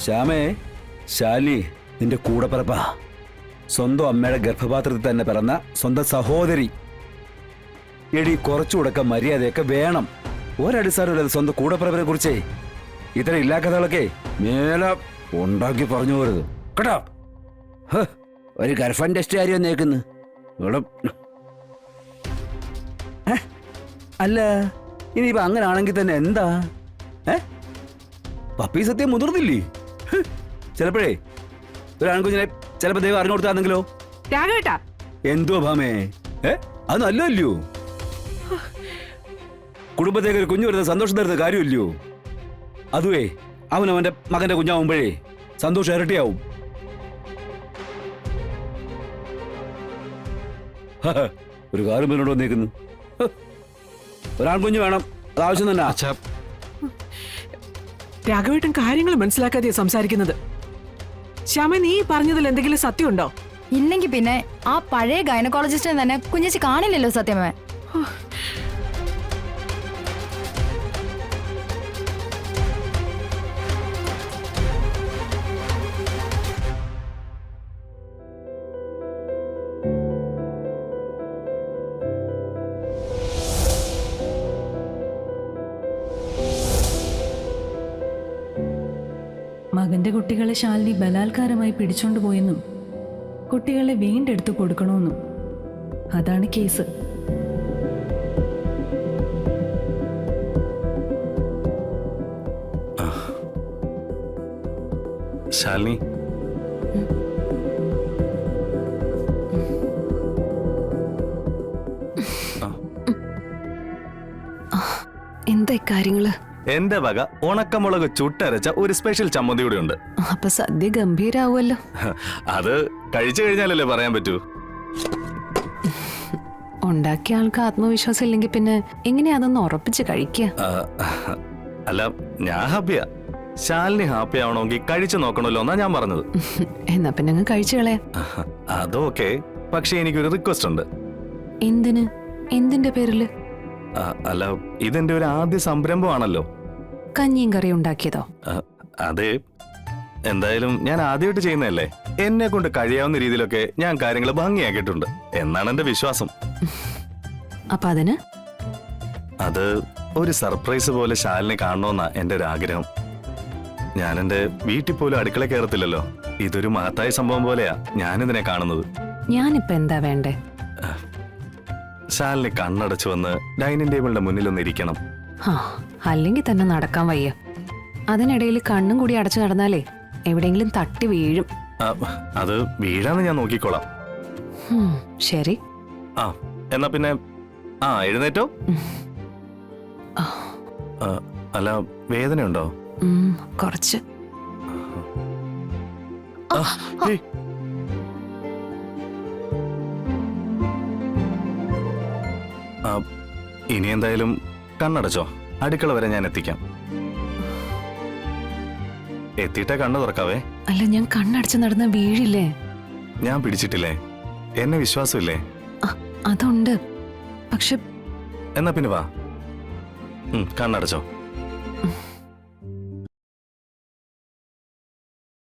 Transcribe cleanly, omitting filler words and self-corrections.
ശ്യാമേ, ശാലിനി നിന്റെ കൂടപ്പിറപ്പാ. സ്വന്തം അമ്മയുടെ ഗർഭപാത്രത്തിൽ തന്നെ പിറന്ന സ്വന്തം സഹോദരി. എടി, കുറച്ചുകൂടൊക്കെ മര്യാദയൊക്കെ വേണം. ഒരടിസ്ഥാനമില്ല സ്വന്തം കൂടപ്പിറപ്പിനെ കുറിച്ചേ. ഇത്ര ഇല്ലാ കഥകളൊക്കെ മേലെ ഉണ്ടാക്കി പറഞ്ഞു പോരുത് കേട്ടോ. ഒരു ഗർഭൻ ടെസ്റ്റ് കാര്യം വന്നേക്കുന്നു. അല്ല, ഇനിയിപ്പോ അങ്ങനെ ആണെങ്കിൽ തന്നെ എന്താ? പപ്പി സത്യം മുതിർന്നില്ലേ? ചിലപ്പോഴേ ഒരു ആൺകുഞ്ഞിനെ ചിലപ്പോ ദൈവം അറിഞ്ഞു കൊടുത്താണെങ്കിലോ? എന്തോ ഭാമേ, അത് നല്ലല്ലോ. കുടുംബത്തേക്ക് ഒരു കുഞ്ഞു വരുന്ന സന്തോഷം തരുന്ന കാര്യമില്ലയോ? അതുവേ അവനവന്റെ മകന്റെ കുഞ്ഞാവുമ്പോഴേ സന്തോഷം ഇരട്ടിയാവും. ഒരു കാര്യം പിന്നോട് വന്നേക്കുന്നു. ഒരാൺകുഞ്ഞ് വേണം, അത് ആവശ്യം തന്നെ. രാഘവേട്ടൻ കാര്യങ്ങൾ മനസ്സിലാക്കാതെയാ സംസാരിക്കുന്നത്. ശ്യാമ, നീ പറഞ്ഞതിൽ എന്തെങ്കിലും സത്യമുണ്ടോ? ഇല്ലെങ്കിൽ പിന്നെ ആ പഴയ ഗൈനക്കോളജിസ്റ്റിനെ തന്നെ കുഞ്ഞേച്ചി കാണില്ലല്ലോ സത്യമേ. മകന്റെ കുട്ടികളെ ശാലിനി ബലാത്കാരമായി പിടിച്ചോണ്ടുപോയെന്നും കുട്ടികളെ വീണ്ടെടുത്തു കൊടുക്കണമെന്നും അതാണ് കേസ്. ശാലിനി, എന്താ കാര്യങ്ങള്? എന്റെ വക ഉണക്കമുളക് ചുട്ടരച്ച ഒരു സ്പെഷ്യൽ ചമ്മന്തി കൂടെ ഉണ്ട്. അപ്പൊ സദ്യ ഗംഭീരാവുമല്ലോ. അത് കഴിച്ചു കഴിഞ്ഞാലല്ലേ പറയാൻ പറ്റൂ. ഉണ്ടാക്കിയ ആൾക്ക് ആത്മവിശ്വാസം ഇല്ലെങ്കിൽ പിന്നെ എങ്ങനെയാ അതൊന്ന് ഉറപ്പിച്ച് കഴിക്കുക? അല്ല, ഞാൻ ഹാപ്പിയാ. ശാലിനി ഹാപ്പി ആവണമെങ്കിൽ കഴിച്ചു നോക്കണല്ലോ എന്നാ ഞാൻ പറഞ്ഞത്. എന്നാ പിന്നെ അങ്ങ് കഴിച്ചു കളയാ. അതൊക്കെ, പക്ഷെ എനിക്കൊരു റിക്വസ്റ്റ് ഉണ്ട്. എന്തിന്? എന്തിന്റെ പേരില്? അല്ല, ഇതെന്റെ ഒരു ആദ്യ സംരംഭമാണല്ലോ. കഞ്ഞിയും കറിയും ഉണ്ടാക്കിയതോ? അതെ. എന്തായാലും ഞാൻ ആദ്യമായിട്ട് ചെയ്യുന്നതല്ലേ. എന്നെ കൊണ്ട് കഴിയാവുന്ന രീതിയിലൊക്കെ ഞാൻ കാര്യങ്ങൾ ഭംഗിയാക്കിയിട്ടുണ്ട് എന്നാണ് എന്റെ വിശ്വാസം. അപ്പൊ അതിന്? അത് ഒരു സർപ്രൈസ് പോലെ ശാലിനെ കാണണമെന്നാ എന്റെ ഒരു ആഗ്രഹം. ഞാൻ എന്റെ വീട്ടിൽ പോലും അടുക്കള കയറത്തില്ലല്ലോ. ഇതൊരു മഹത്തായ സംഭവം പോലെയാ ഞാനിതിനെ കാണുന്നത്. ഞാനിപ്പോ എന്താ വേണ്ടേ? ശാലിനി കണ്ണടച്ചു വന്ന് ഡൈനിങ് ടേബിളിന്റെ മുന്നിലൊന്ന് ഇരിക്കണം. അല്ലെങ്കിൽ തന്നെ നടക്കാൻ വയ്യ. അതിനിടയിൽ കണ്ണും കൂടി അടച്ചു നടന്നാലേ എവിടെയെങ്കിലും തട്ടി വീഴും. അത് വീഴാന്ന് ഞാൻ നോക്കിക്കോളാം. ശരി. എന്നാ പിന്നെ എഴുന്നേറ്റോ. അല്ല, വേദനയുണ്ടോ? കുറച്ച്. ഇനി എന്തായാലും കണ്ണടച്ചോ. അടുക്കള വരെ ഞാൻ എത്തിക്കാം. എത്തിയിട്ടേ കണ്ണു തുറക്കാവേ. അല്ല, ഞാൻ കണ്ണടച്ച് നടന്ന വീഴില്ലേ? ഞാൻ പിടിച്ചിട്ടില്ലേ? എന്നെ വിശ്വാസമില്ലേ? അതുണ്ട്, പക്ഷെ. എന്നാ പിന്നെ വാ, കണ്ണടച്ചോ.